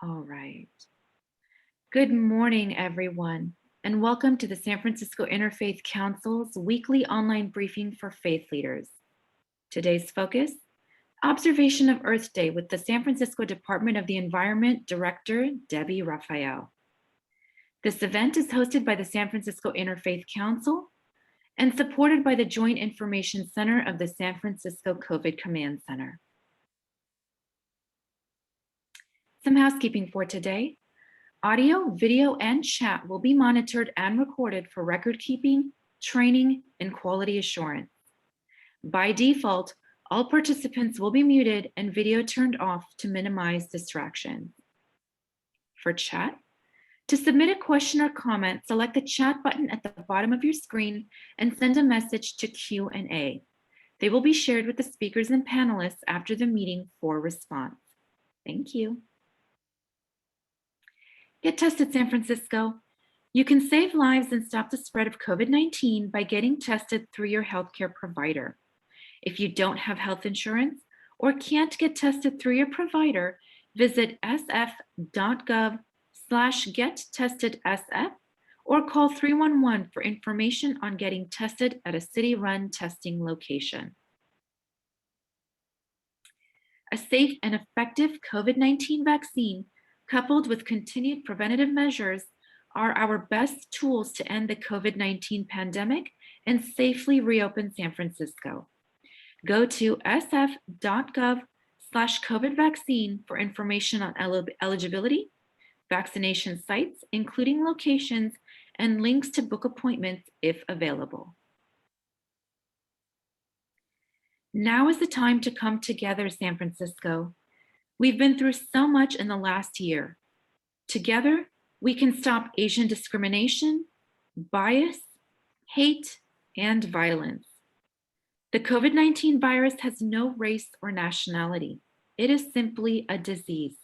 All right. Good morning, everyone, and welcome to the San Francisco Interfaith Council's weekly online briefing for faith leaders. Today's focus, observation of Earth Day with the San Francisco Department of the Environment Director, Debbie Raphael. This event is hosted by the San Francisco Interfaith Council and supported by the Joint Information Center of the San Francisco COVID Command Center. Some housekeeping for today. Audio, video, and chat will be monitored and recorded for record keeping, training, and quality assurance. By default, all participants will be muted and video turned off to minimize distractions. For chat, to submit a question or comment, select the chat button at the bottom of your screen and send a message to Q&A. They will be shared with the speakers and panelists after the meeting for response. Thank you. Get tested, San Francisco. You can save lives and stop the spread of COVID-19 by getting tested through your healthcare provider. If you don't have health insurance or can't get tested through your provider, visit sf.gov/gettestedsf or call 311 for information on getting tested at a city-run testing location. A safe and effective COVID-19 vaccine coupled with continued preventative measures are our best tools to end the COVID-19 pandemic and safely reopen San Francisco. Go to sf.gov/COVID vaccine for information on eligibility, vaccination sites, including locations, and links to book appointments if available. Now is the time to come together, San Francisco. We've been through so much in the last year. Together, we can stop Asian discrimination, bias, hate, and violence. The COVID-19 virus has no race or nationality. It is simply a disease.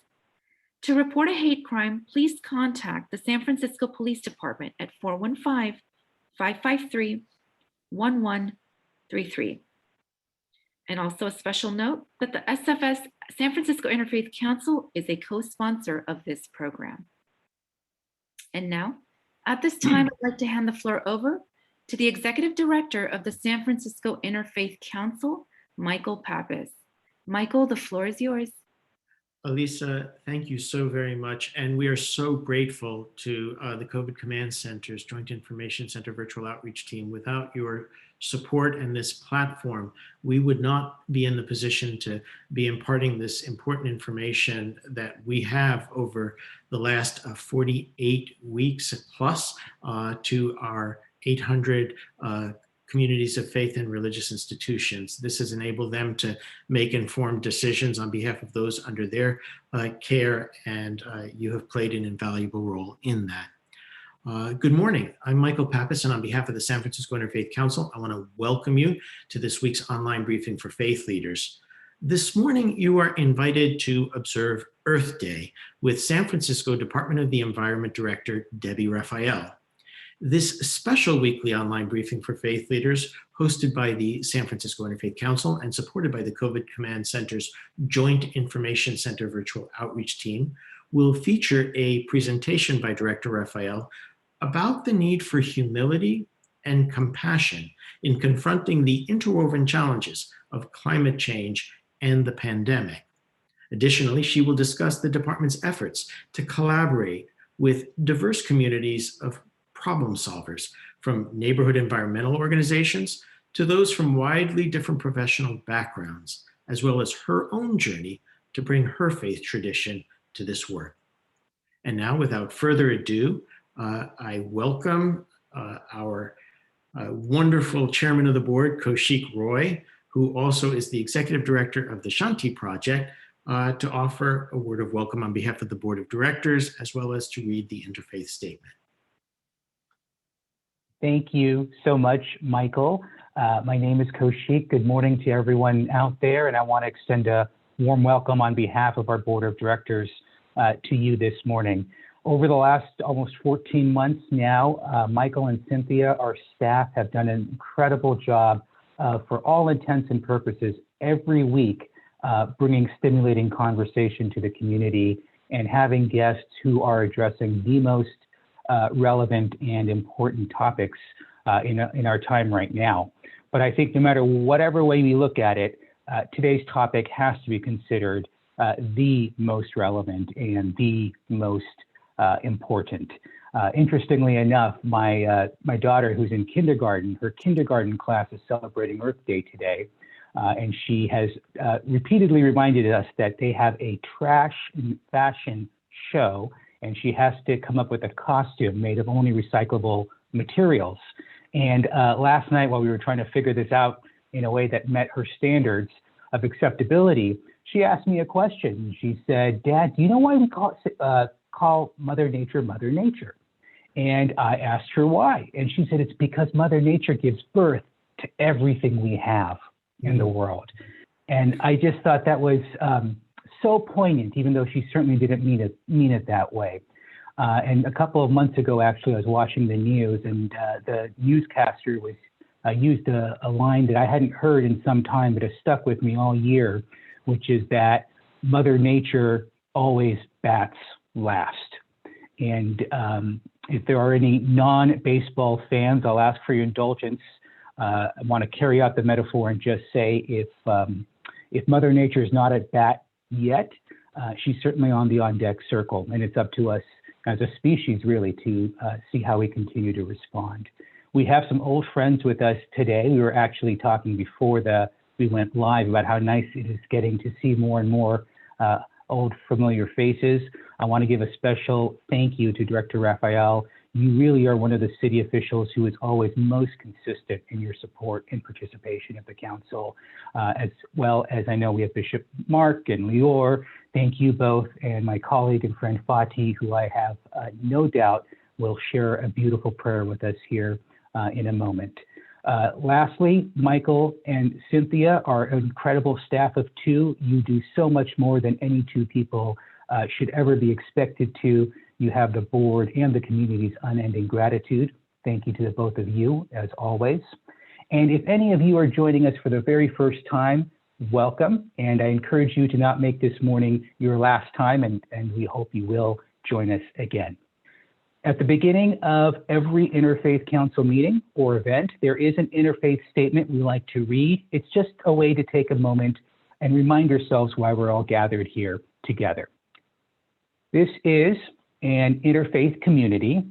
To report a hate crime, please contact the San Francisco Police Department at 415-553-1133. And also a special note that the SFS San Francisco Interfaith Council is a co-sponsor of this program. And now, at this time, I'd like to hand the floor over to the Executive Director of the San Francisco Interfaith Council, Michael Pappas. Michael, the floor is yours. Elisa, thank you so very much. And we are so grateful to the COVID Command Center's Joint Information Center Virtual Outreach Team. Without your support and this platform, we would not be in the position to be imparting this important information that we have over the last 48 weeks plus to our 800 communities of faith and religious institutions. This has enabled them to make informed decisions on behalf of those under their care, and you have played an invaluable role in that. Good morning, I'm Michael Pappas, and on behalf of the San Francisco Interfaith Council, I want to welcome you to this week's online briefing for faith leaders. This morning, you are invited to observe Earth Day with San Francisco Department of the Environment Director, Debbie Raphael. This special weekly online briefing for faith leaders, hosted by the San Francisco Interfaith Council and supported by the COVID Command Center's Joint Information Center Virtual Outreach Team, will feature a presentation by Director Raphael about the need for humility and compassion in confronting the interwoven challenges of climate change and the pandemic. Additionally, she will discuss the department's efforts to collaborate with diverse communities of problem solvers, from neighborhood environmental organizations to those from widely different professional backgrounds, as well as her own journey to bring her faith tradition to this work. And now, without further ado, I welcome our wonderful chairman of the board, Kaushik Roy, who also is the executive director of the Shanti Project, to offer a word of welcome on behalf of the board of directors, as well as to read the interfaith statement. Thank you so much, Michael. My name is Kaushik. Good morning to everyone out there, and I want to extend a warm welcome on behalf of our board of directors to you this morning. Over the last almost 14 months now, Michael and Cynthia, our staff, have done an incredible job for all intents and purposes every week, bringing stimulating conversation to the community and having guests who are addressing the most relevant and important topics in our time right now. But I think no matter whatever way we look at it, today's topic has to be considered the most relevant and the most important. Interestingly enough, my daughter, who's in kindergarten, her kindergarten class is celebrating Earth Day today, and she has repeatedly reminded us that they have a trash and fashion show, and she has to come up with a costume made of only recyclable materials. And last night, while we were trying to figure this out in a way that met her standards of acceptability, she asked me a question. She said, "Dad, do you know why we call Mother Nature Mother Nature?" And I asked her why. And she said, "It's because Mother Nature gives birth to everything we have in the world." And I just thought that was so poignant, even though she certainly didn't mean it that way. And a couple of months ago, actually, I was watching the news, and the newscaster used a line that I hadn't heard in some time, but has stuck with me all year, which is that Mother Nature always bats last. And if there are any non-baseball fans, I'll ask for your indulgence. I want to carry out the metaphor and just say if Mother Nature is not at bat yet, she's certainly on the on-deck circle, and it's up to us as a species, really, to see how we continue to respond. We have some old friends with us today. We were actually talking before we went live about how nice it is getting to see more and more old familiar faces. I want to give a special thank you to Director Raphael. You really are one of the city officials who is always most consistent in your support and participation of the council, as well as I know we have Bishop Mark and Lior. Thank you both, and my colleague and friend Fatih, who I have no doubt will share a beautiful prayer with us here in a moment. Lastly, Michael and Cynthia are an incredible staff of two. You do so much more than any two people should ever be expected to. You have the board and the community's unending gratitude. Thank you to the both of you, as always. And if any of you are joining us for the very first time, welcome. And I encourage you to not make this morning your last time, and we hope you will join us again. At the beginning of every Interfaith Council meeting or event, there is an interfaith statement we like to read. It's just a way to take a moment and remind ourselves why we're all gathered here together. This is an interfaith community.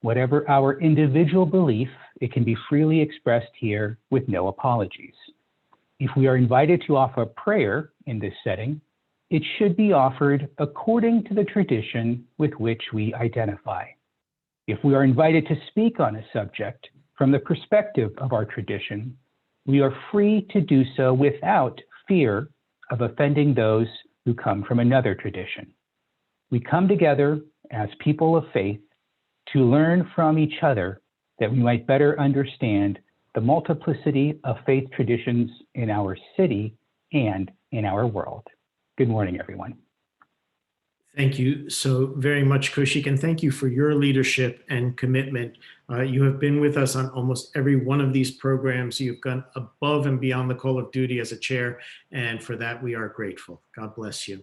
Whatever our individual belief, it can be freely expressed here with no apologies. If we are invited to offer prayer in this setting, it should be offered according to the tradition with which we identify. If we are invited to speak on a subject from the perspective of our tradition, we are free to do so without fear of offending those who come from another tradition. We come together as people of faith to learn from each other that we might better understand the multiplicity of faith traditions in our city and in our world. Good morning, everyone. Thank you so very much, Kaushik, and thank you for your leadership and commitment. You have been with us on almost every one of these programs. You've gone above and beyond the call of duty as a chair, and for that we are grateful. God bless you.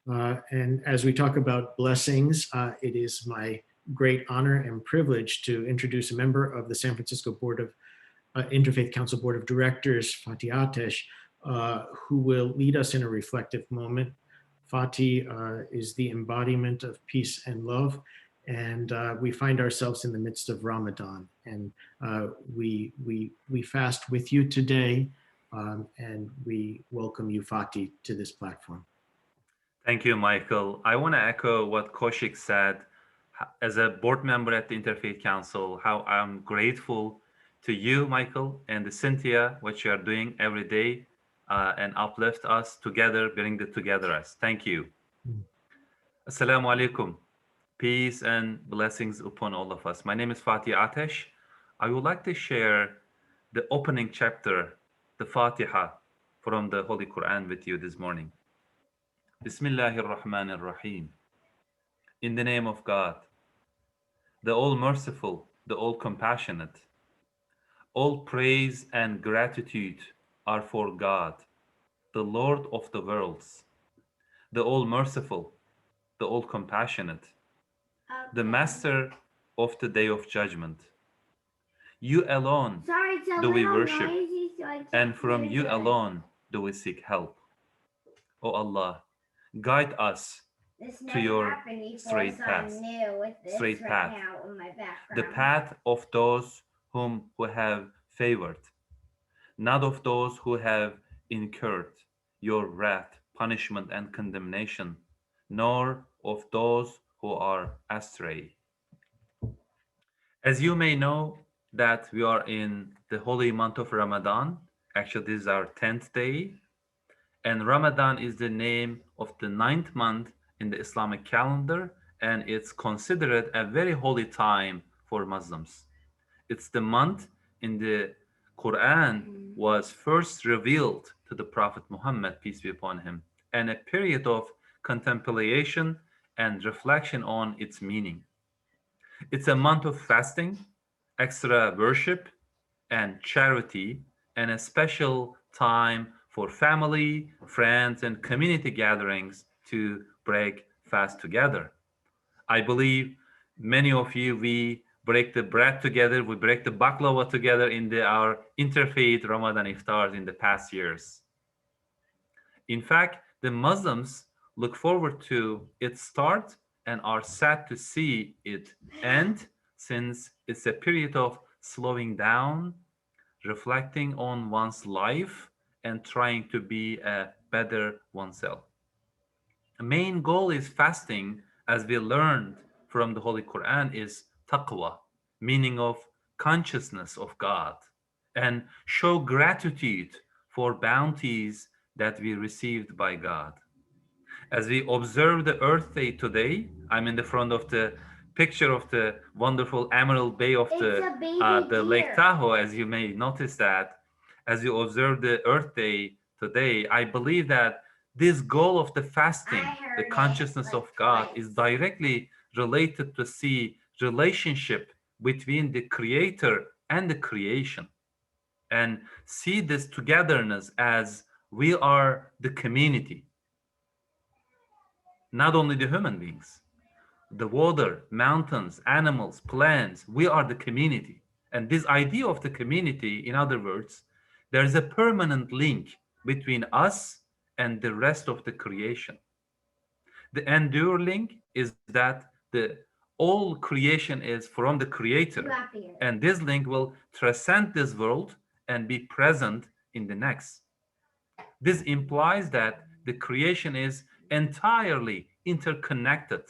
And as we talk about blessings, it is my great honor and privilege to introduce a member of the San Francisco Board of Interfaith Council Board of Directors, Fatih Atesh, who will lead us in a reflective moment. Fatih is the embodiment of peace and love, and we find ourselves in the midst of Ramadan, and we fast with you today, and we welcome you, Fatih, to this platform. Thank you, Michael. I want to echo what Kaushik said. As a board member at the Interfaith Council, how I'm grateful to you, Michael, and the Cynthia, what you are doing every day, and uplift us together, bring the together us. Thank you. Assalamu alaikum. Peace and blessings upon all of us. My name is Fatih Atesh. I would like to share the opening chapter, the Fatiha, from the Holy Quran with you this morning. Bismillahir Rahmanir Rahim. In the name of God, the all-merciful, the all-compassionate. All praise and gratitude are for God, the Lord of the worlds, the all-merciful, the all-compassionate, the master of the day of judgment. You alone do we worship, and from you alone do we seek help. O Allah, guide us to your straight path, the path of those who have favored, not of those who have incurred your wrath, punishment, and condemnation, nor of those who are astray. As you may know, that we are in the holy month of Ramadan. Actually, this is our 10th day. And Ramadan is the name of the 9th month in the Islamic calendar, and it's considered a very holy time for Muslims. It's the month in the Quran was first revealed to the Prophet Muhammad, peace be upon him, and a period of contemplation and reflection on its meaning. It's a month of fasting, extra worship, and charity, and a special time for family, friends, and community gatherings to break fast together. I believe many of you, we break the bread together, we break the baklava together in our Interfaith Ramadan iftars in the past years. In fact, the Muslims look forward to its start and are sad to see it end, since it's a period of slowing down, reflecting on one's life, and trying to be a better oneself. The main goal is fasting, as we learned from the Holy Quran, is taqwa, meaning of consciousness of God, and show gratitude for bounties that we received by God. As we observe the Earth Day today, I'm in the front of the picture of the wonderful Emerald Bay of the Lake Tahoe, as you may notice that. As you observe the Earth Day today, I believe that this goal of the fasting, the consciousness of God, is directly related to see relationship between the Creator and the creation, and see this togetherness as we are the community, not only the human beings, the water, mountains, animals, plants, we are the community. And this idea of the community, in other words, there is a permanent link between us and the rest of the creation. The enduring link is that the all creation is from the Creator, and this link will transcend this world and be present in the next. This implies that the creation is entirely interconnected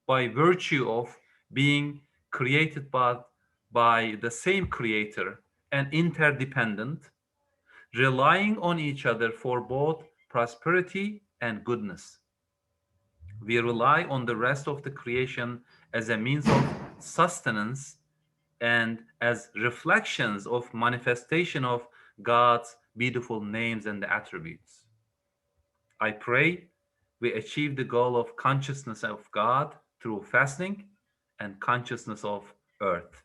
by virtue of being created by the same Creator and interdependent, relying on each other for both prosperity and goodness. We rely on the rest of the creation as a means of sustenance and as reflections of manifestation of God's beautiful names and attributes. I pray we achieve the goal of consciousness of God through fasting and consciousness of earth.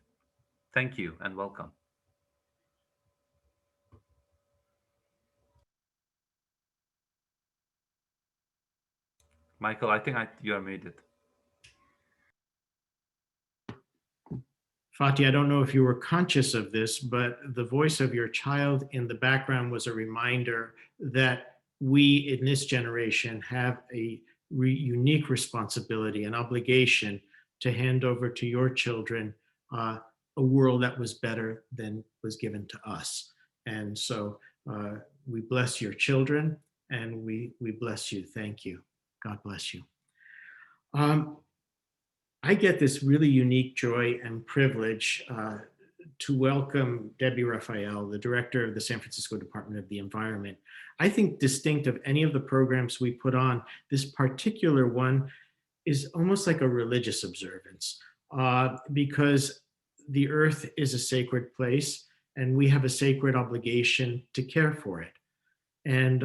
Thank you and welcome. Michael, I think you are muted. Fatih, I don't know if you were conscious of this, but the voice of your child in the background was a reminder that we in this generation have a unique responsibility and obligation to hand over to your children a world that was better than was given to us. And so we bless your children and we bless you. Thank you. God bless you. I get this really unique joy and privilege to welcome Debbie Raphael, the director of the San Francisco Department of the Environment. I think distinct of any of the programs we put on, this particular one is almost like a religious observance because the earth is a sacred place and we have a sacred obligation to care for it. And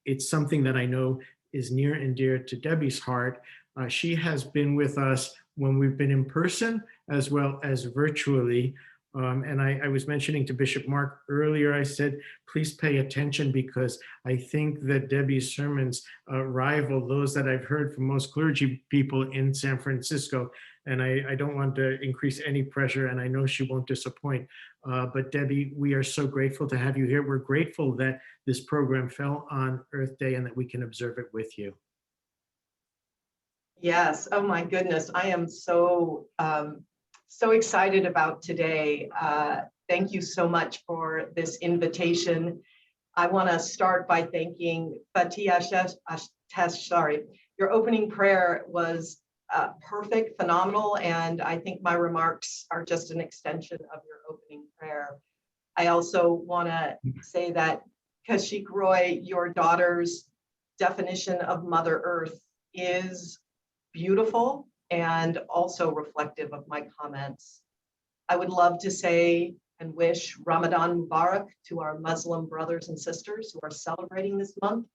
it's something that I know is near and dear to Debbie's heart. She has been with us when we've been in person as well as virtually And I was mentioning to Bishop Mark earlier, I said, please pay attention because I think that Debbie's sermons rival those that I've heard from most clergy people in San Francisco. And I don't want to increase any pressure, and I know she won't disappoint. But Debbie, we are so grateful to have you here. We're grateful that this program fell on Earth Day and that we can observe it with you. Yes. Oh my goodness. I am so excited about today. Thank you so much for this invitation. I want to start by thanking Fatia Tesh. Sorry, your opening prayer was perfect, phenomenal, and I think my remarks are just an extension of your opening prayer. I also want to say that Kashik Roy, your daughter's definition of Mother Earth is beautiful and also reflective of my comments. I would love to say and wish Ramadan Mubarak to our Muslim brothers and sisters who are celebrating this month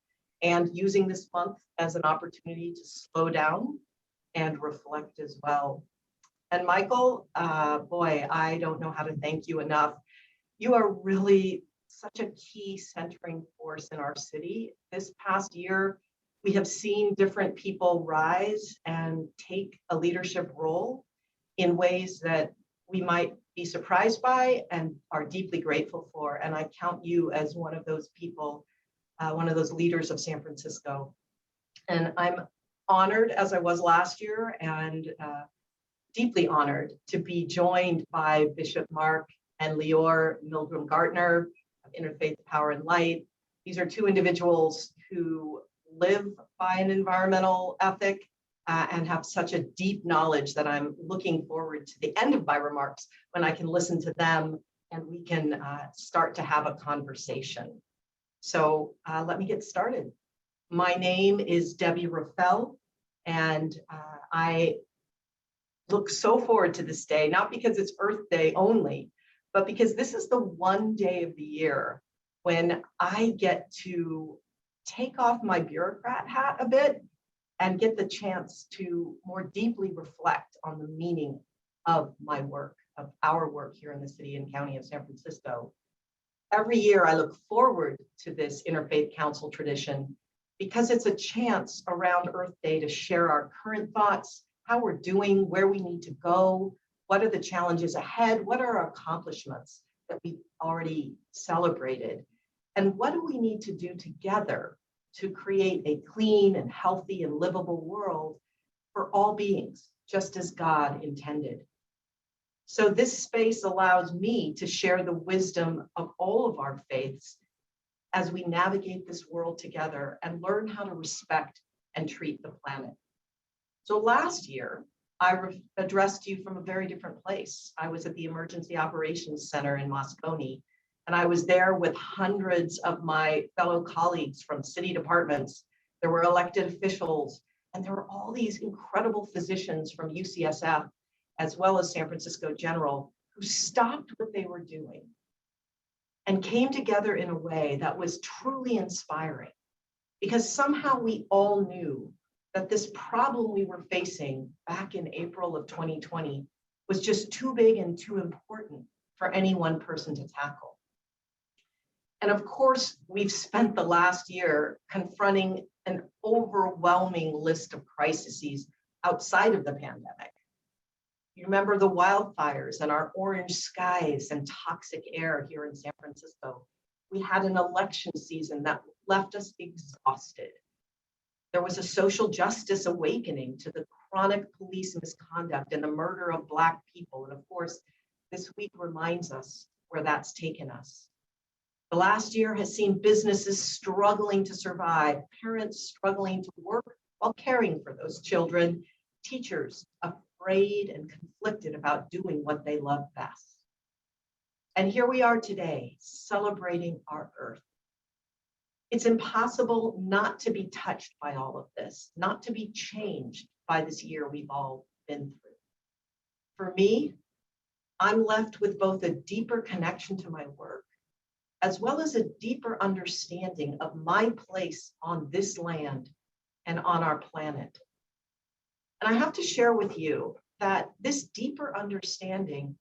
and using this month as an opportunity to slow down and reflect as well. And Michael, boy, I don't know how to thank you enough. You are really such a key centering force in our city. This past year, we have seen different people rise and take a leadership role in ways that we might be surprised by and are deeply grateful for. And I count you as one of those people, one of those leaders of San Francisco. And I'm honored, as I was last year, and deeply honored to be joined by Bishop Mark and Leor Milgram Gartner of Interfaith Power and Light. These are two individuals who live by an environmental ethic and have such a deep knowledge that I'm looking forward to the end of my remarks when I can listen to them and we can start to have a conversation. So let me get started. My name is Debbie Raphael, and I look so forward to this day, not because it's Earth Day only, but because this is the one day of the year when I get to take off my bureaucrat hat a bit and get the chance to more deeply reflect on the meaning of my work, of our work here in the city and county of San Francisco. Every year I look forward to this Interfaith Council tradition because it's a chance around Earth Day to share our current thoughts, how we're doing, where we need to go, what are the challenges ahead, what are our accomplishments that we've already celebrated, and what do we need to do together to create a clean and healthy and livable world for all beings, just as God intended. So this space allows me to share the wisdom of all of our faiths as we navigate this world together and learn how to respect and treat the planet. So last year, I addressed you from a very different place. I was at the Emergency Operations Center in Moscone, and I was there with hundreds of my fellow colleagues from city departments. There were elected officials, and there were all these incredible physicians from UCSF, as well as San Francisco General, who stopped what they were doing and came together in a way that was truly inspiring, because somehow we all knew that this problem we were facing back in April of 2020 was just too big and too important for any one person to tackle. And of course, we've spent the last year confronting an overwhelming list of crises outside of the pandemic. You remember the wildfires and our orange skies and toxic air here in San Francisco. We had an election season that left us exhausted. There was a social justice awakening to the chronic police misconduct and the murder of Black people. And of course, this week reminds us where that's taken us. The last year has seen businesses struggling to survive, parents struggling to work while caring for those children, teachers afraid and conflicted about doing what they love best. And here we are today, celebrating our Earth. It's impossible not to be touched by all of this, not to be changed by this year we've all been through. For me, I'm left with both a deeper connection to my work, as well as a deeper understanding of my place on this land and on our planet. And I have to share with you that this deeper understanding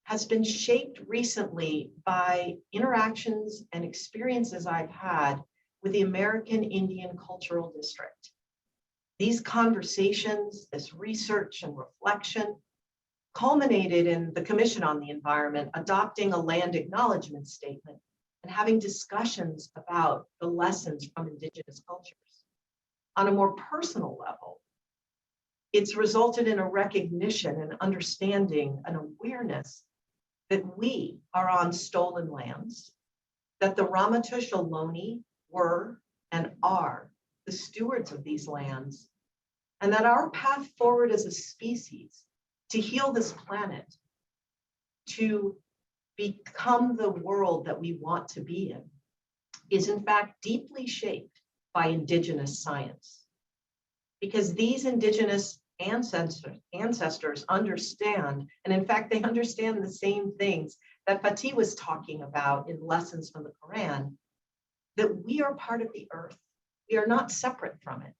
has been shaped recently by interactions and experiences I've had with the American Indian Cultural District. These conversations, this research and reflection culminated in the Commission on the Environment adopting a land acknowledgement statement and having discussions about the lessons from Indigenous cultures. On a more personal level, it's resulted in a recognition and understanding, an awareness that we are on stolen lands, that the Ramaytush Ohlone were and are the stewards of these lands, and that our path forward as a species to heal this planet, to become the world that we want to be in, is in fact deeply shaped by Indigenous science. Because these Indigenous ancestors understand, and in fact, they understand the same things that Fatih was talking about in Lessons from the Quran, that we are part of the earth. We are not separate from it.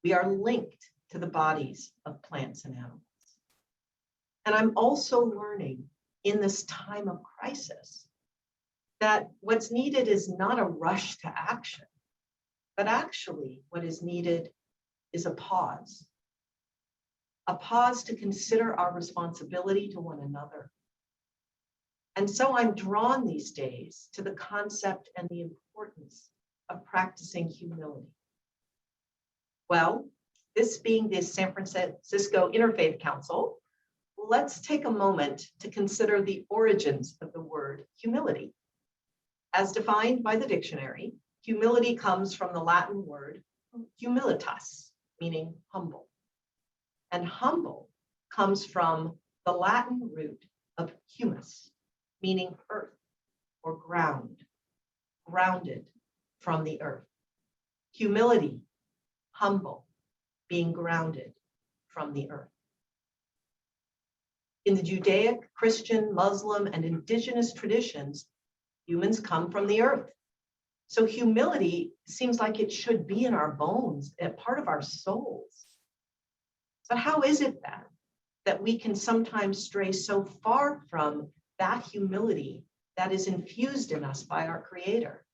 We are linked to the bodies of plants and animals. And I'm also learning in this time of crisis that what's needed is not a rush to action, but actually what is needed is a pause to consider our responsibility to one another. And so I'm drawn these days to the concept and the importance of practicing humility. Well, this being the San Francisco Interfaith Council, let's take a moment to consider the origins of the word humility. As defined by the dictionary, humility comes from the Latin word humilitas, meaning humble. And humble comes from the Latin root of humus, meaning earth or ground, grounded from the earth. Humility, humble, being grounded from the earth. In the Judaic, Christian, Muslim, and indigenous traditions, humans come from the earth. So humility seems like it should be in our bones, a part of our souls. But how is it then that we can sometimes stray so far from that humility that is infused in us by our Creator?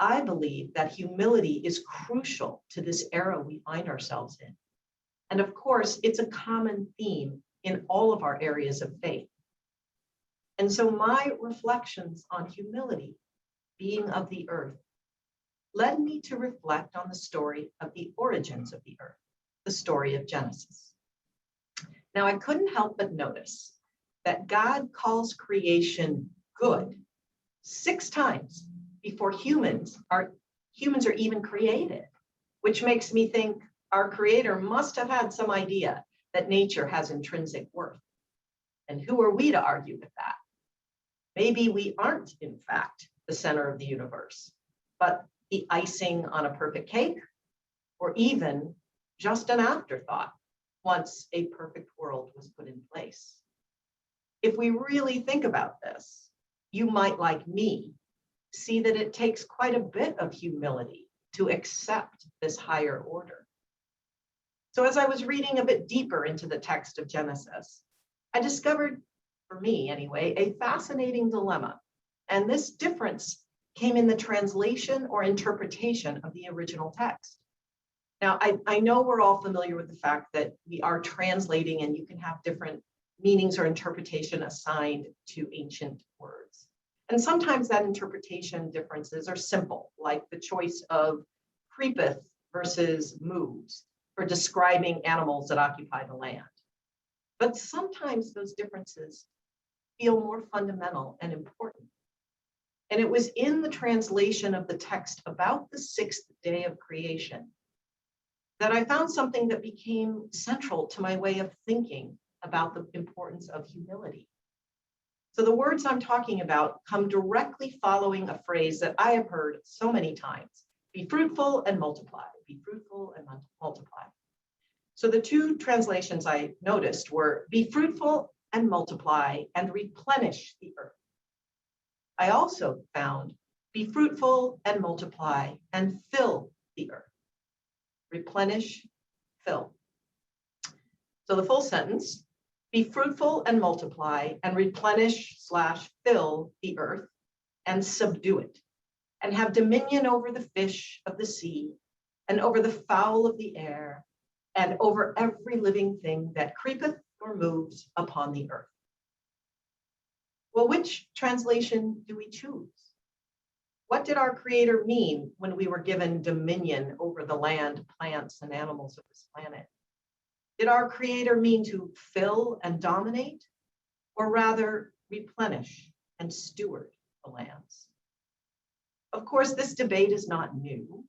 I believe that humility is crucial to this era we find ourselves in. And of course, it's a common theme in all of our areas of faith. And so my reflections on humility, being of the earth, led me to reflect on the story of the origins of the earth, the story of Genesis. Now, I couldn't help but notice that God calls creation good 6 times before humans are even created, which makes me think our Creator must have had some idea that nature has intrinsic worth. And who are we to argue with that? Maybe we aren't, in fact, the center of the universe, but the icing on a perfect cake, or even just an afterthought once a perfect world was put in place. If we really think about this, you might, like me, see that it takes quite a bit of humility to accept this higher order. So as I was reading a bit deeper into the text of Genesis, I discovered, for me anyway, a fascinating dilemma. And this difference came in the translation or interpretation of the original text. Now, I know we're all familiar with the fact that we are translating and you can have different meanings or interpretation assigned to ancient words. And sometimes that interpretation differences are simple, like the choice of creepeth versus moves for describing animals that occupy the land. But sometimes those differences feel more fundamental and important. And it was in the translation of the text about the 6th day of creation that I found something that became central to my way of thinking about the importance of humility. So the words I'm talking about come directly following a phrase that I have heard so many times: be fruitful and multiply, be fruitful and multiply. So the 2 translations I noticed were be fruitful and multiply and replenish the earth. I also found be fruitful and multiply and fill the earth. Replenish, fill. So the full sentence: Be fruitful and multiply and replenish/fill the earth and subdue it, and have dominion over the fish of the sea and over the fowl of the air and over every living thing that creepeth or moves upon the earth. Well, which translation do we choose? What did our Creator mean when we were given dominion over the land, plants, and animals of this planet? Did our Creator mean to fill and dominate, or rather replenish and steward the lands? Of course, this debate is not new.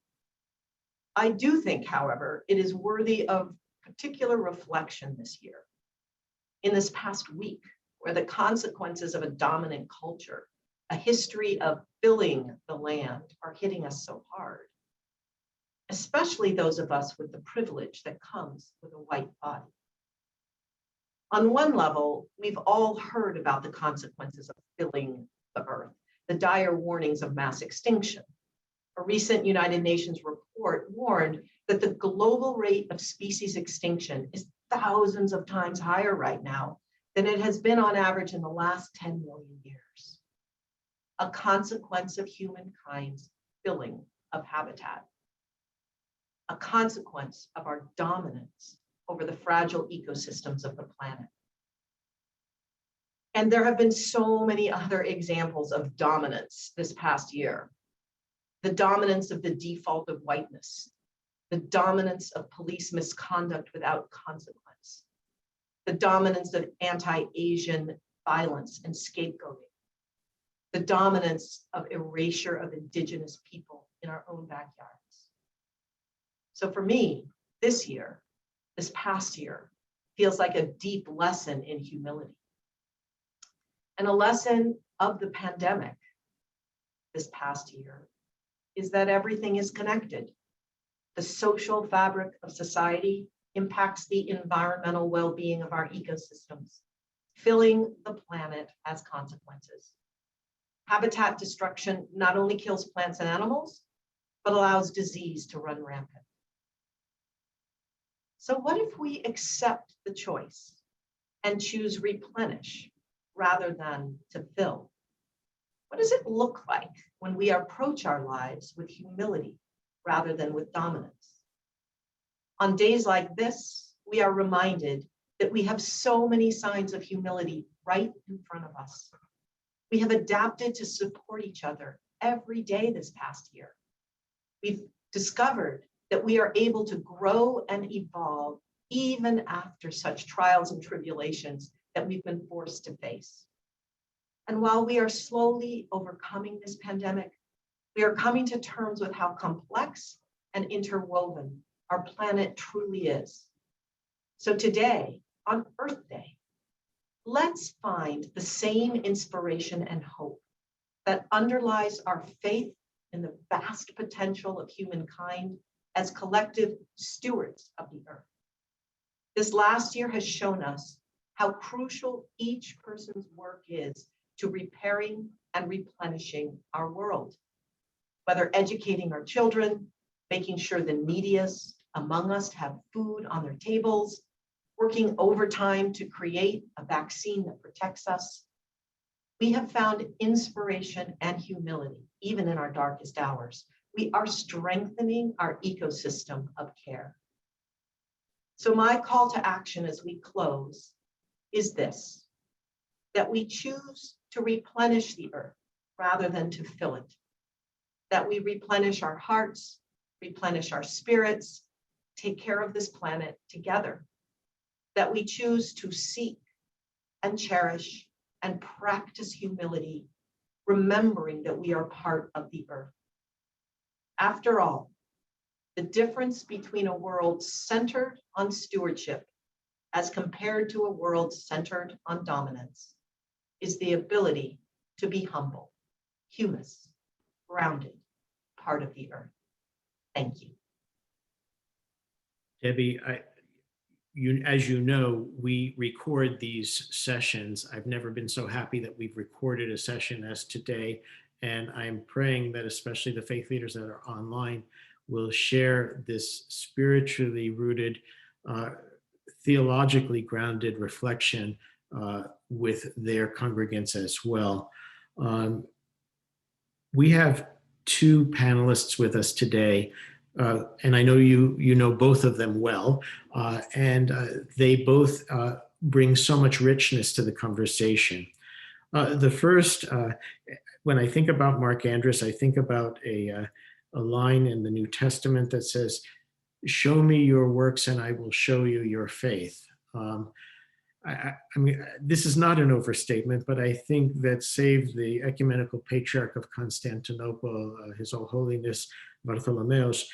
I do think, however, it is worthy of particular reflection this year. In this past week, where the consequences of a dominant culture, a history of filling the land, are hitting us so hard, especially those of us with the privilege that comes with a white body. On one level, we've all heard about the consequences of filling the earth, the dire warnings of mass extinction. A recent United Nations report warned that the global rate of species extinction is thousands of times higher right now than it has been on average in the last 10 million years. A consequence of humankind's filling of habitat. A consequence of our dominance over the fragile ecosystems of the planet. And there have been so many other examples of dominance this past year. The dominance of the default of whiteness, the dominance of police misconduct without consequence, the dominance of anti-Asian violence and scapegoating, the dominance of erasure of indigenous people in our own backyards. So for me, this past year, feels like a deep lesson in humility. And a lesson of the pandemic this past year is that everything is connected. The social fabric of society impacts the environmental well-being of our ecosystems. Filling the planet has consequences. Habitat destruction not only kills plants and animals, but allows disease to run rampant. So what if we accept the choice and choose replenish rather than to fill? What does it look like when we approach our lives with humility rather than with dominance? On days like this, we are reminded that we have so many signs of humility right in front of us. We have adapted to support each other every day this past year. We've discovered that we are able to grow and evolve even after such trials and tribulations that we've been forced to face. And while we are slowly overcoming this pandemic, we are coming to terms with how complex and interwoven our planet truly is. So today, on Earth Day, let's find the same inspiration and hope that underlies our faith in the vast potential of humankind as collective stewards of the earth. This last year has shown us how crucial each person's work is to repairing and replenishing our world, whether educating our children, making sure the neediest among us have food on their tables, working overtime to create a vaccine that protects us. We have found inspiration and humility, even in our darkest hours. We are strengthening our ecosystem of care. So my call to action as we close is this, that we choose to replenish the earth rather than to fill it, that we replenish our hearts, replenish our spirits, take care of this planet together, that we choose to seek and cherish and practice humility, remembering that we are part of the earth. After all, the difference between a world centered on stewardship as compared to a world centered on dominance is the ability to be humble, humus, grounded, part of the earth. Thank you. Debbie, as you know, we record these sessions. I've never been so happy that we've recorded a session as today. And I'm praying that especially the faith leaders that are online will share this spiritually rooted theologically grounded reflection with their congregants as well. We have two panelists with us today, and I know you know both of them well, and they both bring so much richness to the conversation. The first, when I think about Mark Andrus, I think about a line in the New Testament that says, "Show me your works and I will show you your faith." I mean, this is not an overstatement, but I think that save the ecumenical patriarch of Constantinople, His All Holiness Bartholomeus,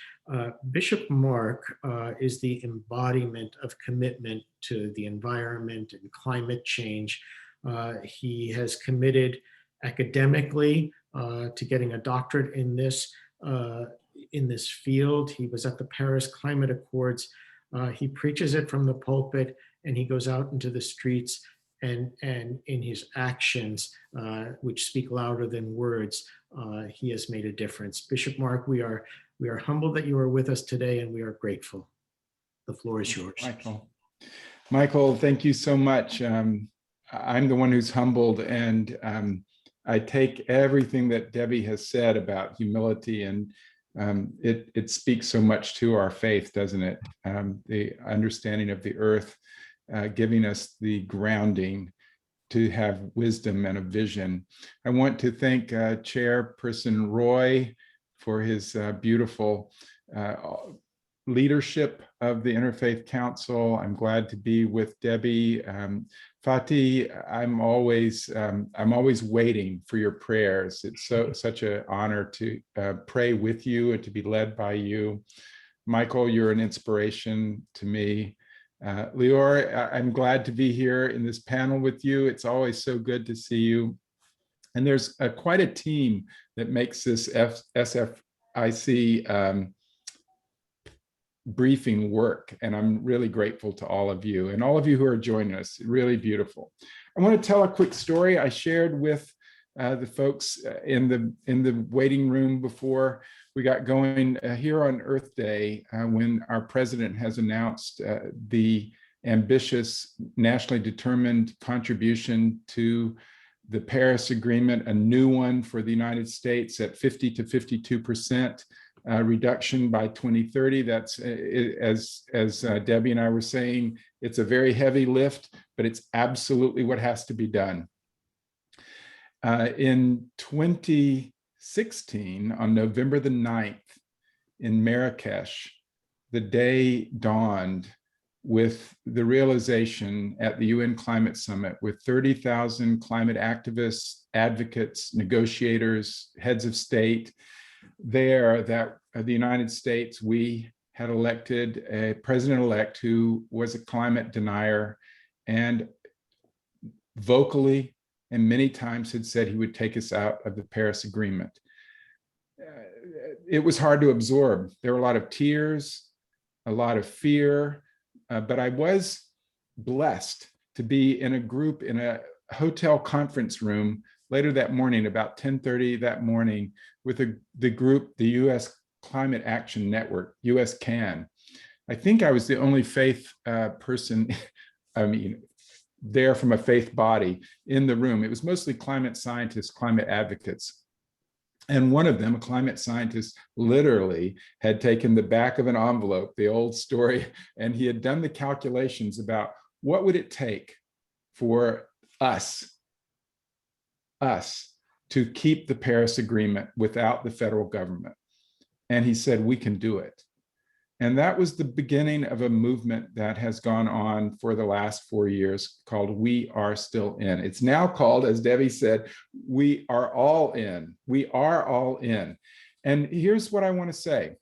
Bishop Mark is the embodiment of commitment to the environment and climate change. He has committed academically to getting a doctorate in this field. He was at the Paris Climate Accords. He preaches it from the pulpit, and he goes out into the streets, and in his actions, which speak louder than words, he has made a difference. Bishop Mark, we are humbled that you are with us today, and we are grateful. The floor is yours. Michael, thank you so much. I'm the one who's humbled, and I take everything that Debbie has said about humility, and it speaks so much to our faith, doesn't it? The understanding of the earth, giving us the grounding to have wisdom and a vision. I want to thank Chairperson Roy for his beautiful leadership of the Interfaith Council. I'm glad to be with Debbie. Fatih, I'm always waiting for your prayers. It's such an honor to pray with you and to be led by you. Michael, you're an inspiration to me. Lior, I'm glad to be here in this panel with you. It's always so good to see you. And there's quite a team that makes this SFIC briefing work. And I'm really grateful to all of you and all of you who are joining us. Really beautiful. I want to tell a quick story I shared with the folks in the waiting room before we got going here on Earth Day, when our president has announced the ambitious, nationally determined contribution to the Paris Agreement, a new one for the United States at 50 to 52% reduction by 2030. That's, as Debbie and I were saying, it's a very heavy lift, but it's absolutely what has to be done. In 2016, on November the 9th in Marrakesh, the day dawned with the realization at the UN Climate Summit with 30,000 climate activists, advocates, negotiators, heads of state there, that the United States, we had elected a president-elect who was a climate denier and vocally and many times had said he would take us out of the Paris Agreement. It was hard to absorb. There were a lot of tears, a lot of fear, but I was blessed to be in a group in a hotel conference room later that morning, about 10:30 that morning, with the group, the U.S. Climate Action Network, US CAN. I think I was the only faith person, there from a faith body in the room. It was mostly climate scientists, climate advocates. And one of them, a climate scientist, literally had taken the back of an envelope, the old story, and he had done the calculations about what would it take for us to keep the Paris Agreement without the federal government. And he said, we can do it. And that was the beginning of a movement that has gone on for the last 4 years called We Are Still In. It's now called, as Debbie said, We Are All In. We are all in. And here's what I want to say.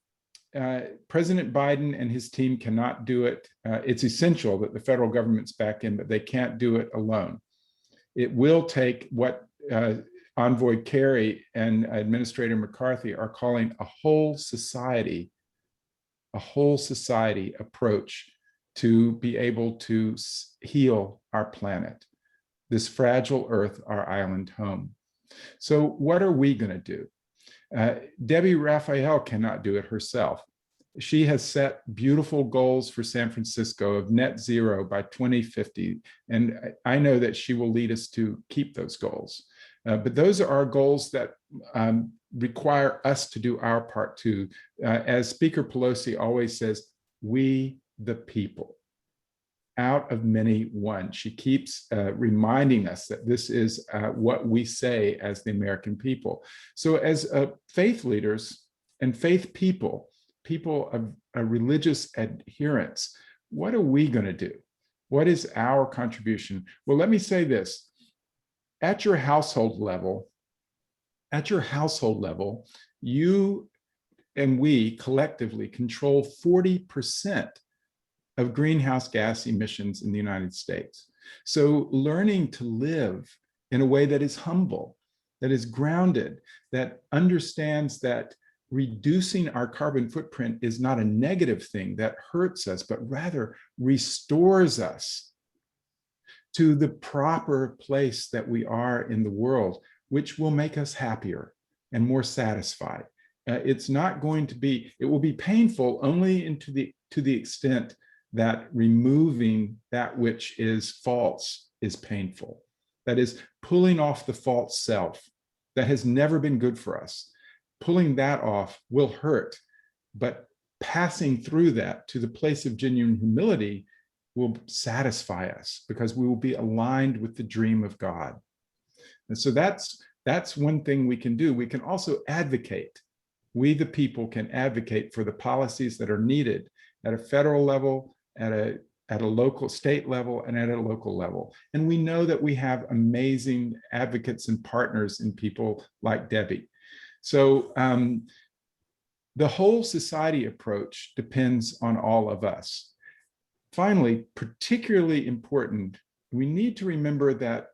President Biden and his team cannot do it. It's essential that the federal government's back in, but they can't do it alone. It will take what Envoy Kerry and Administrator McCarthy are calling a whole society approach to be able to heal our planet, this fragile earth, our island home. So what are we going to do? Debbie Raphael cannot do it herself. She has set beautiful goals for San Francisco of net zero by 2050. And I know that she will lead us to keep those goals. But those are our goals that require us to do our part too. As Speaker Pelosi always says, we the people. Out of many, one. She keeps reminding us that this is what we say as the American people. So as faith leaders and faith people, people of religious adherence, what are we going to do? What is our contribution? Well, let me say this. At your household level, you and we collectively control 40% of greenhouse gas emissions in the United States. So learning to live in a way that is humble, that is grounded, that understands that reducing our carbon footprint is not a negative thing that hurts us, but rather restores us to the proper place that we are in the world, which will make us happier and more satisfied. It's not going to be, it will be painful only to the extent that removing that which is false is painful. That is, pulling off the false self that has never been good for us. Pulling that off will hurt, but passing through that to the place of genuine humility will satisfy us because we will be aligned with the dream of God. And so that's one thing we can do. We can also advocate. We, the people, can advocate for the policies that are needed at a federal level, at a local state level, and at a local level. And we know that we have amazing advocates and partners in people like Debbie. So the whole society approach depends on all of us. Finally, particularly important, we need to remember that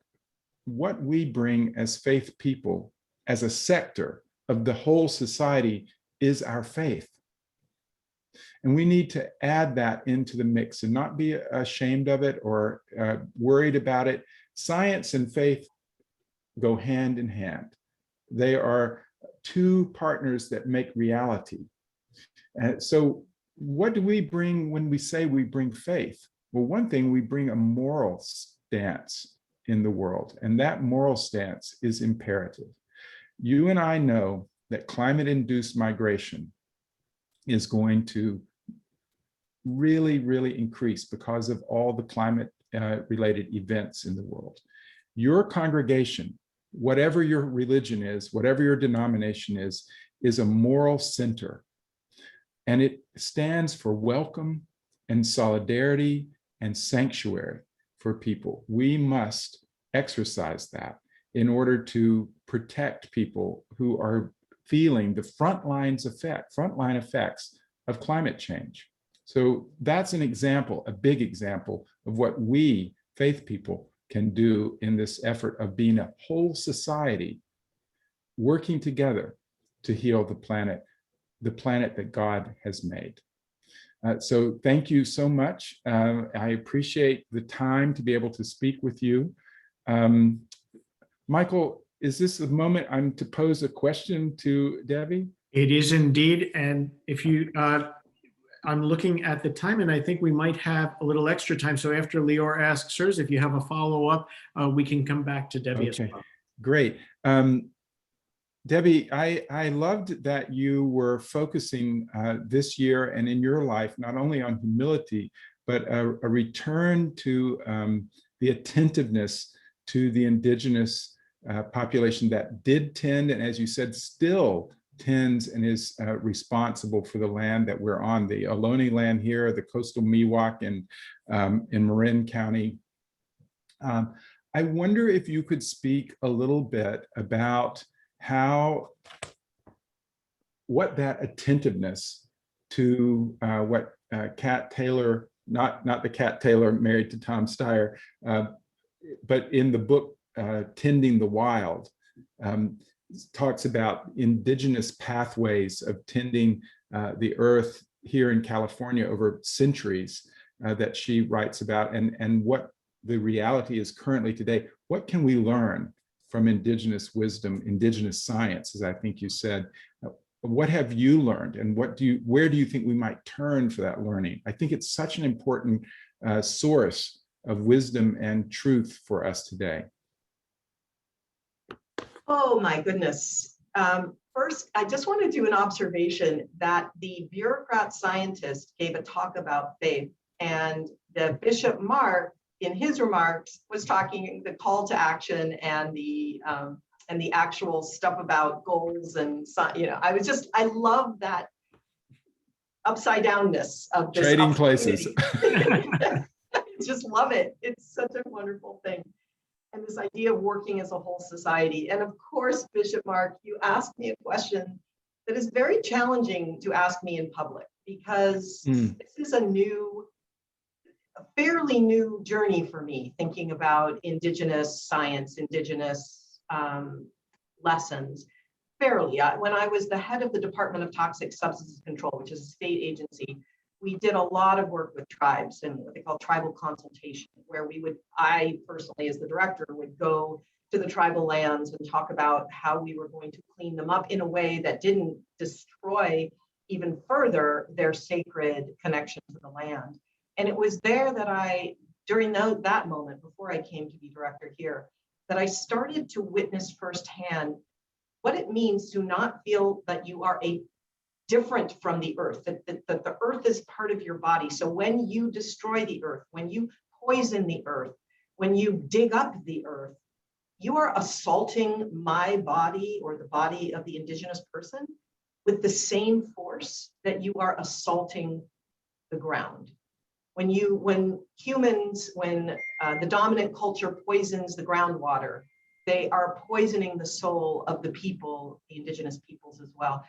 what we bring as faith people, as a sector of the whole society, is our faith. And we need to add that into the mix and not be ashamed of it or worried about it. Science and faith go hand in hand. They are two partners that make reality. So what do we bring when we say we bring faith? Well, one thing, we bring a moral stance in the world, and that moral stance is imperative. You and I know that climate-induced migration is going to really, really increase because of all the climate-related events in the world. Your congregation, whatever your religion is, whatever your denomination is a moral center. And it stands for welcome and solidarity and sanctuary for people. We must exercise that in order to protect people who are feeling the frontline effects of climate change. So that's an example, a big example of what we, faith people, can do in this effort of being a whole society working together to heal the planet that God has made. So thank you so much. I appreciate the time to be able to speak with you. Michael, is this the moment I'm to pose a question to Debbie? It is indeed. And if you, I'm looking at the time and I think we might have a little extra time. So after Lior asks hers, if you have a follow-up, we can come back to Debbie as well. Great. Debbie, I loved that you were focusing this year and in your life, not only on humility, but a return to the attentiveness to the indigenous population that did tend, and as you said, still tends and is responsible for the land that we're on, the Ohlone land here, the coastal Miwok in Marin County. I wonder if you could speak a little bit about what that attentiveness to what Kat Taylor, not the Kat Taylor married to Tom Steyer, but in the book Tending the Wild, talks about indigenous pathways of tending the earth here in California over centuries that she writes about, and what the reality is currently today. What can we learn from indigenous wisdom, indigenous science, as I think you said? what have you learned, and where do you think we might turn for that learning? I think it's such an important source of wisdom and truth for us today. Oh my goodness. First, I just want to do an observation that the bureaucrat scientist gave a talk about faith, and the Bishop Mark, in his remarks, was talking the call to action and the actual stuff about goals and, you know, I love that upside downness of this Trading places. I just love it. It's such a wonderful thing. And this idea of working as a whole society. And of course, Bishop Mark, you asked me a question that is very challenging to ask me in public, because this is a fairly new journey for me, thinking about Indigenous science, Indigenous lessons. When I was the head of the Department of Toxic Substances Control, which is a state agency, we did a lot of work with tribes and what they call tribal consultation, where I personally, as the director, would go to the tribal lands and talk about how we were going to clean them up in a way that didn't destroy even further their sacred connection to the land. And it was there that during that moment, before I came to be director here, that I started to witness firsthand what it means to not feel that you are different from the earth, that the earth is part of your body. So when you destroy the earth, when you poison the earth, when you dig up the earth, you are assaulting my body or the body of the Indigenous person with the same force that you are assaulting the ground. When the dominant culture poisons the groundwater, they are poisoning the soul of the people, the Indigenous peoples as well.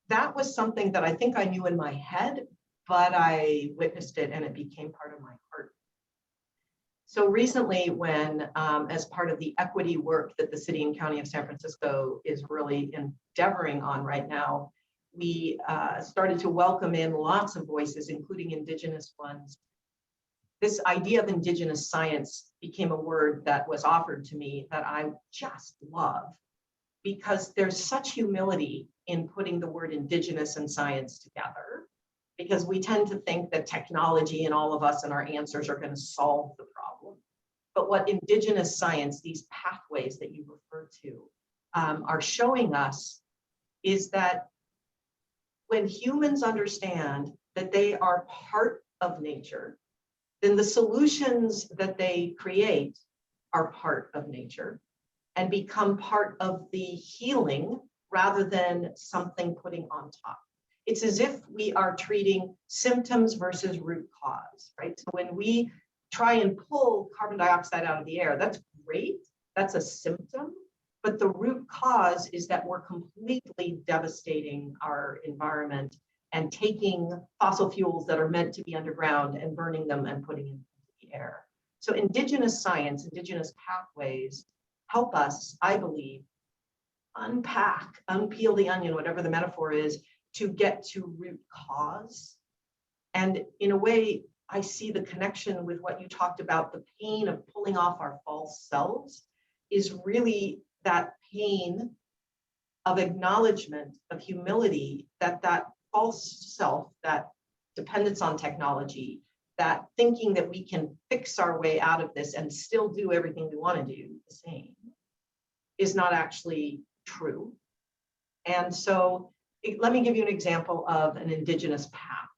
That was something that I think I knew in my head, but I witnessed it and it became part of my heart. So recently, when as part of the equity work that the city and county of San Francisco is really endeavoring on right now, we started to welcome in lots of voices, including Indigenous ones. This idea of Indigenous science became a word that was offered to me that I just love, because there's such humility in putting the word Indigenous and science together, because we tend to think that technology and all of us and our answers are going to solve the problem. But what Indigenous science, these pathways that you refer to, are showing us is that when humans understand that they are part of nature, then the solutions that they create are part of nature and become part of the healing rather than something putting on top. It's as if we are treating symptoms versus root cause, right? So when we try and pull carbon dioxide out of the air, that's great, that's a symptom, but the root cause is that we're completely devastating our environment and taking fossil fuels that are meant to be underground and burning them and putting them into the air. So Indigenous science, Indigenous pathways help us, I believe, unpack, unpeel the onion, whatever the metaphor is, to get to root cause. And in a way, I see the connection with what you talked about, the pain of pulling off our false selves is really that pain of acknowledgement, of humility, that false self, that dependence on technology, that thinking that we can fix our way out of this and still do everything we want to do the same, is not actually true. And so let me give you an example of an Indigenous path.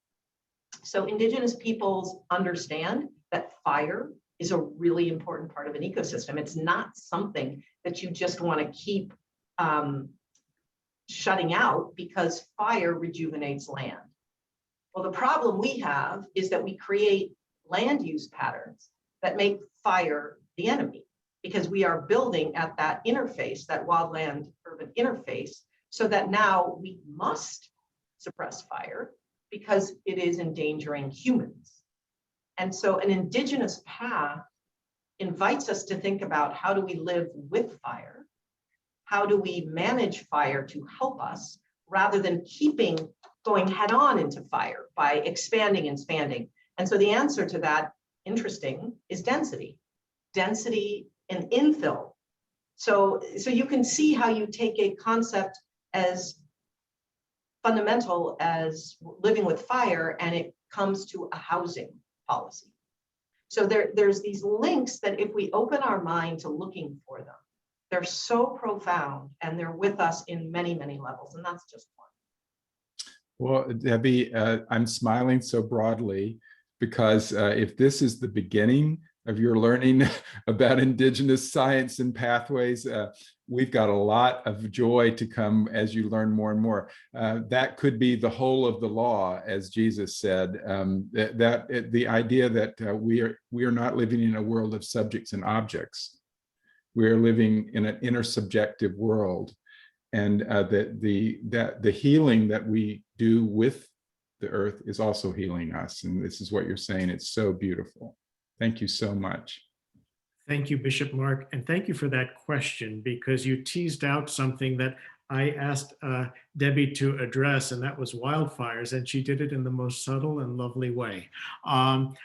So Indigenous peoples understand that fire is a really important part of an ecosystem. It's not something that you just want to keep shutting out because fire rejuvenates land. Well, the problem we have is that we create land use patterns that make fire the enemy, because we are building at that interface, that wildland urban interface, so that now we must suppress fire because it is endangering humans. And so an Indigenous path invites us to think about, how do we live with fire? How do we manage fire to help us, rather than going head on into fire by expanding and expanding? And so the answer to that, interesting, is density and infill. So you can see how you take a concept as fundamental as living with fire, and it comes to a housing policy. So there's these links that if we open our mind to looking for them, they're so profound and they're with us in many, many levels. And that's just one. Well, Debbie, I'm smiling so broadly because if this is the beginning of your learning about Indigenous science and pathways, we've got a lot of joy to come as you learn more and more. That could be the whole of the law, as Jesus said, the idea that we are not living in a world of subjects and objects. We are living in an intersubjective world. And the healing that we do with the earth is also healing us. And this is what you're saying. It's so beautiful. Thank you so much. Thank you, Bishop Mark. And thank you for that question, because you teased out something that I asked Debbie to address, and that was wildfires. And she did it in the most subtle and lovely way. And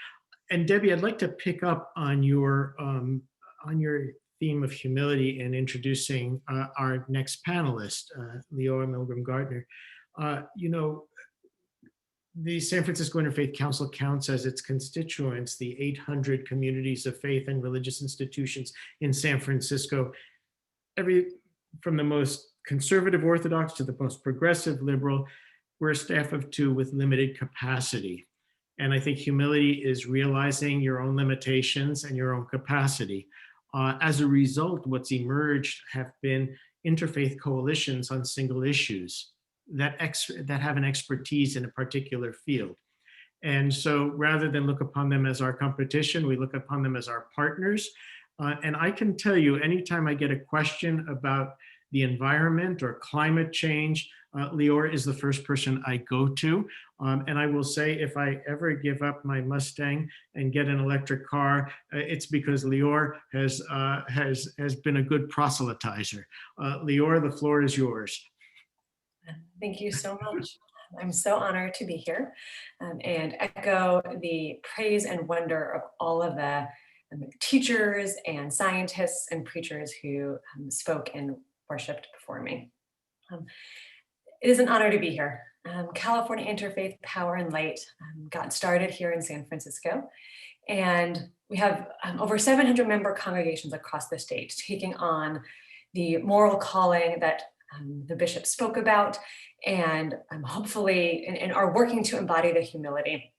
Debbie, I'd like to pick up on your theme of humility in introducing our next panelist, Leora Milgram Gardner. You know, the San Francisco Interfaith Council counts as its constituents the 800 communities of faith and religious institutions in San Francisco, from the most conservative Orthodox to the most progressive liberal. We're a staff of 2 with limited capacity. And I think humility is realizing your own limitations and your own capacity. As a result, what's emerged have been interfaith coalitions on single issues that have an expertise in a particular field. And so rather than look upon them as our competition, we look upon them as our partners. And I can tell you, anytime I get a question about the environment or climate change, Leora is the first person I go to. And I will say, if I ever give up my Mustang and get an electric car, it's because Leora has been a good proselytizer. Leora, the floor is yours. Thank you so much. I'm so honored to be here and echo the praise and wonder of all of the teachers and scientists and preachers who spoke and worshiped before me. It is an honor to be here. California Interfaith Power and Light got started here in San Francisco, and we have over 700 member congregations across the state taking on the moral calling that the bishop spoke about, and hopefully and are working to embody the humility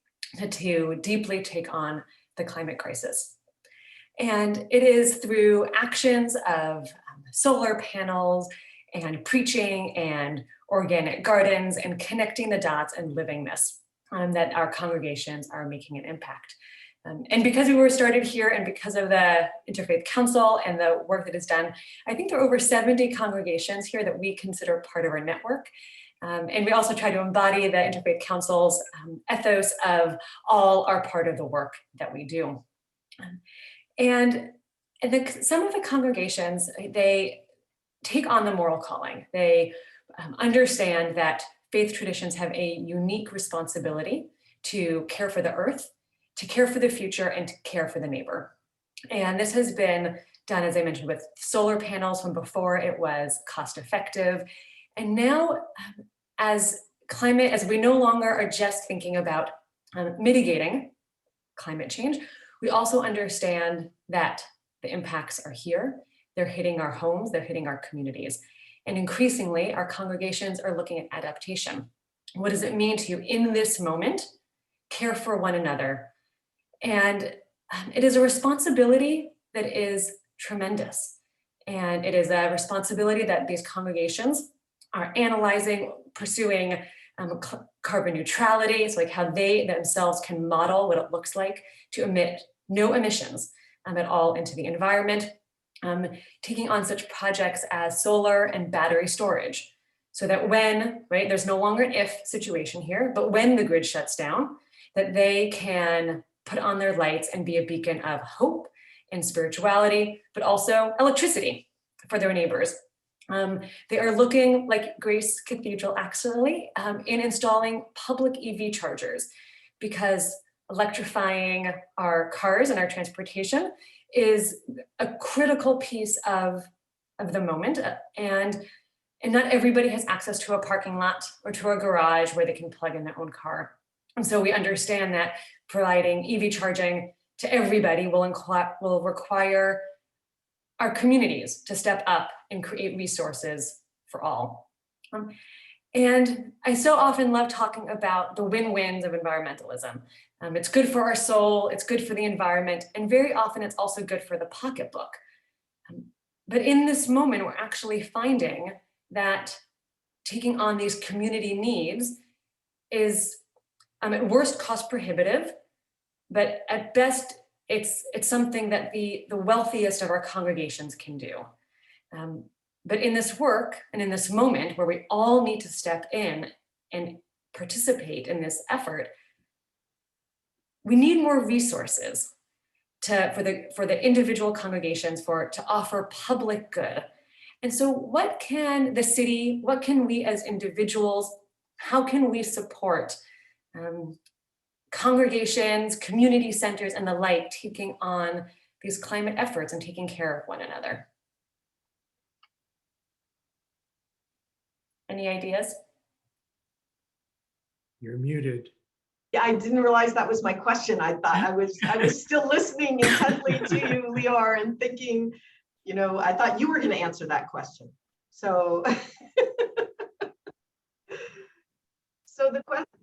to deeply take on the climate crisis. And it is through actions of solar panels and preaching and organic gardens and connecting the dots and living this that our congregations are making an impact. And because we were started here and because of the Interfaith Council and the work that is done, I think there are over 70 congregations here that we consider part of our network. And we also try to embody the Interfaith Council's ethos of all are part of the work that we do. Some of the congregations, they take on the moral calling. They understand that faith traditions have a unique responsibility to care for the earth, to care for the future, and to care for the neighbor. And this has been done, as I mentioned, with solar panels from before it was cost effective. And now as we no longer are just thinking about mitigating climate change, we also understand that the impacts are here. They're hitting our homes, they're hitting our communities. And increasingly, our congregations are looking at adaptation. What does it mean to, in this moment, care for one another? And it is a responsibility that is tremendous. And it is a responsibility that these congregations are analyzing, pursuing carbon neutrality, so like how they themselves can model what it looks like to emit no emissions at all into the environment, taking on such projects as solar and battery storage, so that when, right, there's no longer an if situation here, but when the grid shuts down, that they can put on their lights and be a beacon of hope and spirituality, but also electricity for their neighbors. They are looking, like Grace Cathedral actually, in installing public EV chargers, because electrifying our cars and our transportation is a critical piece of the moment. And And not everybody has access to a parking lot or to a garage where they can plug in their own car. And so we understand that providing EV charging to everybody will require our communities to step up and create resources for all. And I so often love talking about the win-wins of environmentalism. It's good for our soul, it's good for the environment, and very often it's also good for the pocketbook. But in this moment, we're actually finding that taking on these community needs is at worst cost prohibitive, but at best it's something that the wealthiest of our congregations can do. But in this work and in this moment where we all need to step in and participate in this effort, we need more resources for the individual congregations to offer public good. And so what can the city, what can we as individuals, how can we support congregations, community centers, and the like taking on these climate efforts and taking care of one another? Any ideas? You're muted. Yeah, I didn't realize that was my question. I thought I was still listening intently to you, Lior, and thinking, you know, I thought you were going to answer that question. So,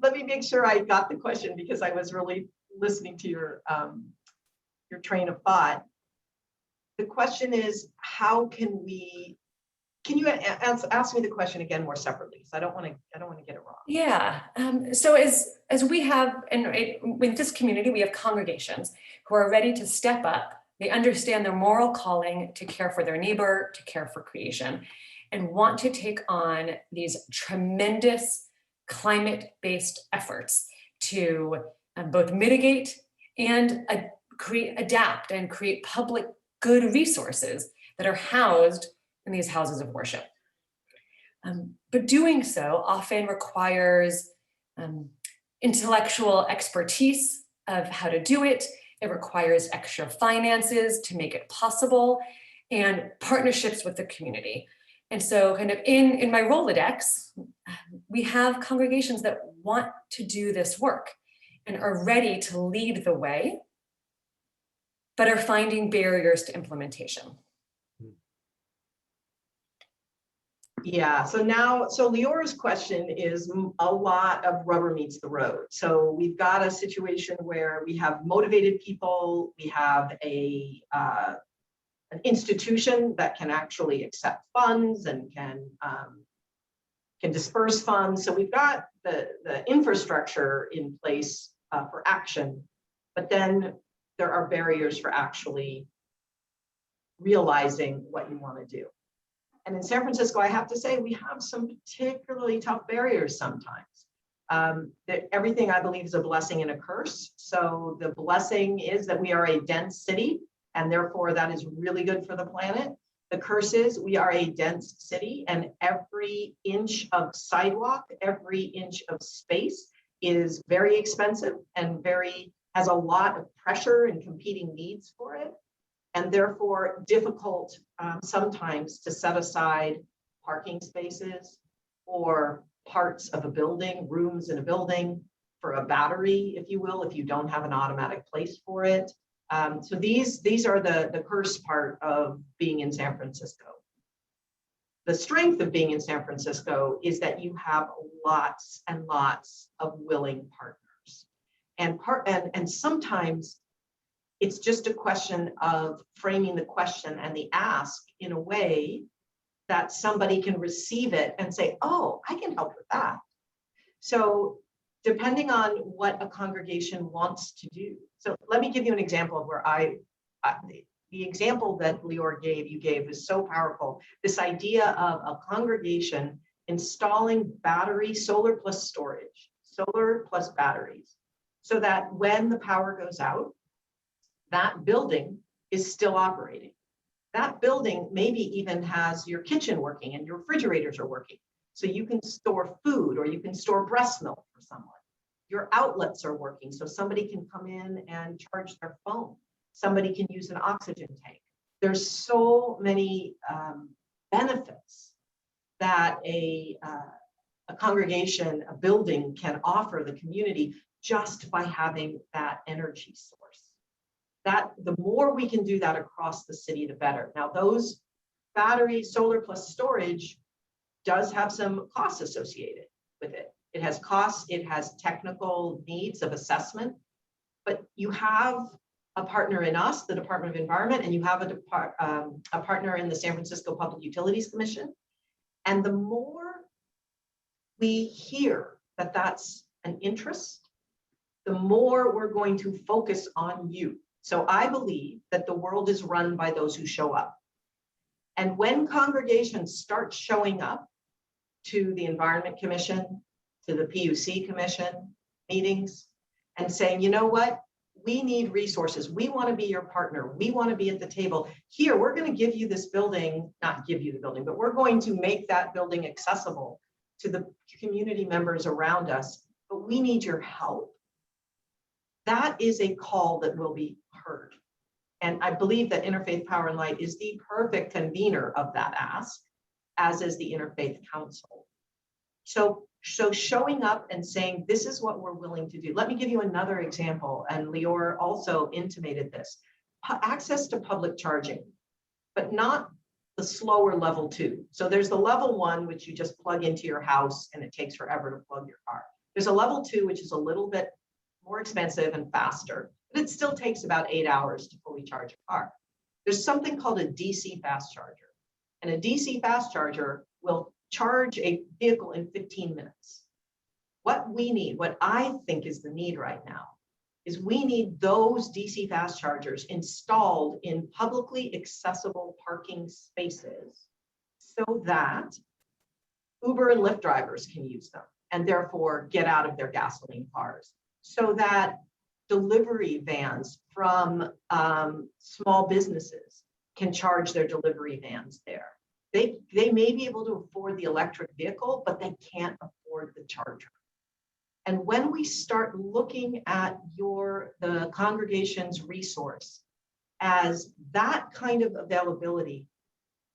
let me make sure I got the question, because I was really listening to your train of thought. The question is, how can we? Can you ask me the question again more separately? So I don't want to get it wrong. Yeah. So as we have, and with this community, we have congregations who are ready to step up. They understand their moral calling to care for their neighbor, to care for creation, and want to take on these tremendous climate-based efforts to both mitigate and adapt and create public good resources that are housed in these houses of worship. But doing so often requires intellectual expertise of how to do it. It requires extra finances to make it possible, and partnerships with the community. And so kind of in my Rolodex, we have congregations that want to do this work and are ready to lead the way, but are finding barriers to implementation. Yeah, so Lior's question is a lot of rubber meets the road. So we've got a situation where we have motivated people, we have an institution that can actually accept funds and can disperse funds. So we've got the infrastructure in place for action, but then there are barriers for actually realizing what you want to do. And in San Francisco, I have to say, we have some particularly tough barriers sometimes. Everything, I believe, is a blessing and a curse. So the blessing is that we are a dense city, and therefore that is really good for the planet. The curse is we are a dense city, and every inch of sidewalk, every inch of space is very expensive and has a lot of pressure and competing needs for it. And therefore difficult sometimes to set aside parking spaces or parts of a building, rooms in a building for a battery, if you will, if you don't have an automatic place for it. So these are the curse part of being in San Francisco. The strength of being in San Francisco is that you have lots and lots of willing partners. And sometimes it's just a question of framing the question and the ask in a way that somebody can receive it and say, oh, I can help with that. So depending on what a congregation wants to do. So let me give you an example of where the example that Lior gave is so powerful. This idea of a congregation installing solar plus storage, solar plus batteries, so that when the power goes out, that building is still operating. That building maybe even has your kitchen working and your refrigerators are working. So you can store food or you can store breast milk for someone. Your outlets are working, so somebody can come in and charge their phone. Somebody can use an oxygen tank. There's so many benefits that a congregation, a building can offer the community just by having that energy source. That the more we can do that across the city, the better. Now, those batteries, solar plus storage, does have some costs associated with it. It has costs, it has technical needs of assessment, but you have a partner in us, the Department of Environment, and you have a partner in the San Francisco Public Utilities Commission. And the more we hear that that's an interest, the more we're going to focus on you. So I believe that the world is run by those who show up. And when congregations start showing up to the Environment Commission, to the PUC Commission meetings, and saying, you know what, we need resources. We want to be your partner. We want to be at the table. Here, we're going to give you this building, not give you the building, but we're going to make that building accessible to the community members around us, but we need your help. That is a call that will be heard. And I believe that Interfaith Power and Light is the perfect convener of that ask, as is the Interfaith Council. So showing up and saying, this is what we're willing to do. Let me give you another example, and Lior also intimated this. Access to public charging, but not the slower level 2. So there's the level 1, which you just plug into your house and it takes forever to plug your car. There's a level 2, which is a little bit more expensive and faster, but it still takes about 8 hours to fully charge a car. There's something called a DC fast charger, and a DC fast charger will charge a vehicle in 15 minutes. What we need, what I think is the need right now, is we need those DC fast chargers installed in publicly accessible parking spaces so that Uber and Lyft drivers can use them and therefore get out of their gasoline cars, so that delivery vans from small businesses can charge their delivery vans there. They may be able to afford the electric vehicle, but they can't afford the charger. And when we start looking at the congregation's resource as that kind of availability,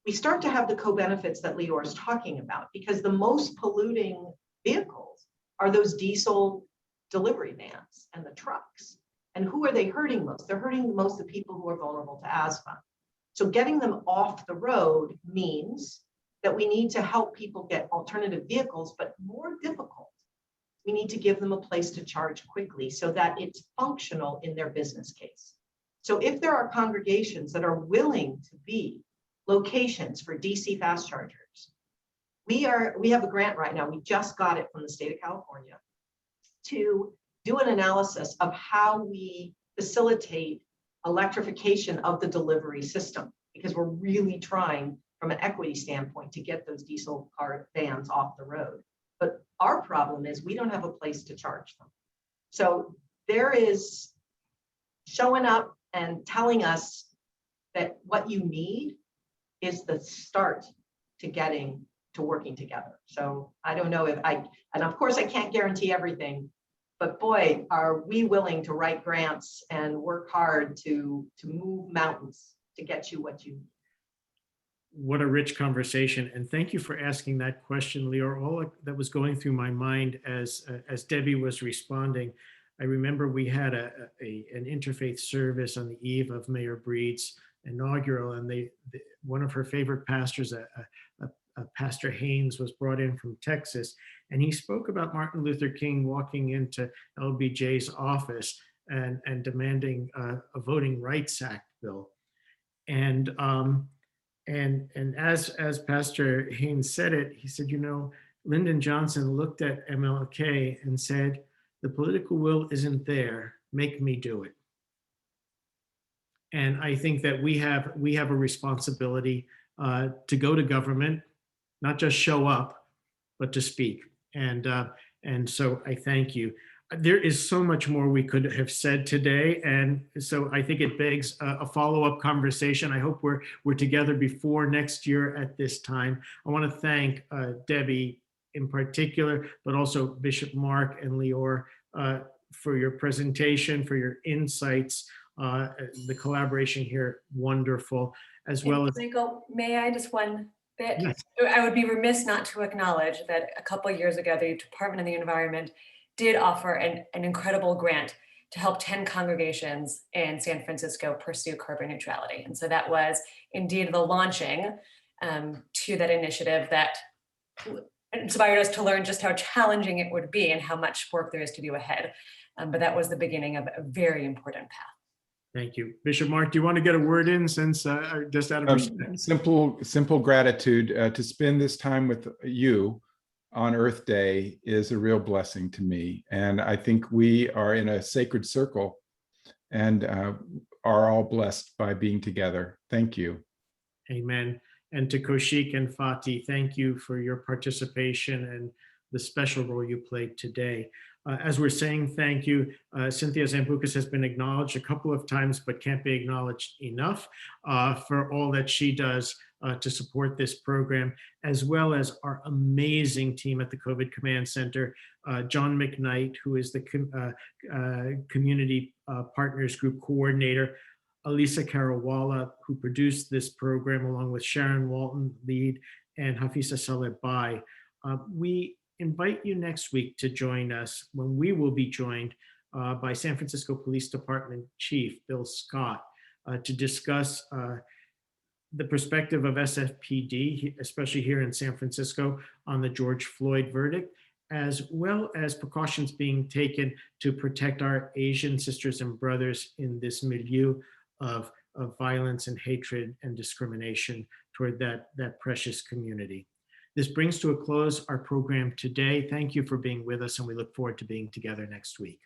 we start to have the co-benefits that Lior is talking about, because the most polluting vehicles are those diesel delivery vans and the trucks. And who are they hurting most? They're hurting most the people who are vulnerable to asthma. So getting them off the road means that we need to help people get alternative vehicles, but more difficult, we need to give them a place to charge quickly so that it's functional in their business case. So if there are congregations that are willing to be locations for DC fast chargers, we have a grant right now, we just got it from the state of California, to do an analysis of how we facilitate electrification of the delivery system, because we're really trying from an equity standpoint to get those diesel car vans off the road. But our problem is we don't have a place to charge them. So there is showing up and telling us that what you need is the start to getting to working together. So I don't know and of course I can't guarantee everything, but boy, are we willing to write grants and work hard to move mountains to get you what you need. What a rich conversation. And thank you for asking that question, Lior. All that was going through my mind as Debbie was responding, I remember we had an interfaith service on the eve of Mayor Breed's inaugural, and one of her favorite pastors, Pastor Haynes, was brought in from Texas, and he spoke about Martin Luther King walking into LBJ's office and demanding a Voting Rights Act bill. And as Pastor Haynes said it, he said, you know, Lyndon Johnson looked at MLK and said, the political will isn't there, make me do it. And I think that we have a responsibility to go to government, not just show up, but to speak. And so I thank you. There is so much more we could have said today, and so I think it begs a follow-up conversation. I hope we're together before next year at this time. I want to thank Debbie in particular, but also Bishop Mark and Lior for your presentation, for your insights. The collaboration here, wonderful, as well as— Michael, may I just one that Yes. I would be remiss not to acknowledge that a couple of years ago, the Department of the Environment did offer an incredible grant to help 10 congregations in San Francisco pursue carbon neutrality. And so that was indeed the launching to that initiative that inspired us to learn just how challenging it would be and how much work there is to do ahead. But that was the beginning of a very important path. Thank you. Bishop Mark, do you want to get a word in since just out of respect? Simple gratitude to spend this time with you on Earth Day is a real blessing to me. And I think we are in a sacred circle and are all blessed by being together. Thank you. Amen. And to Kaushik and Fatih, thank you for your participation and the special role you played today. As we're saying thank you, Cynthia Zambucas has been acknowledged a couple of times, but can't be acknowledged enough for all that she does to support this program, as well as our amazing team at the COVID Command Center, John McKnight, who is the Community Partners Group Coordinator, Alisa Karawala, who produced this program, along with Sharon Walton, lead, and Hafisa Saleh Bai. We invite you next week to join us when we will be joined by San Francisco Police Department Chief Bill Scott to discuss the perspective of SFPD, especially here in San Francisco, on the George Floyd verdict, as well as precautions being taken to protect our Asian sisters and brothers in this milieu of violence and hatred and discrimination toward that precious community. This brings to a close our program today. Thank you for being with us, and we look forward to being together next week.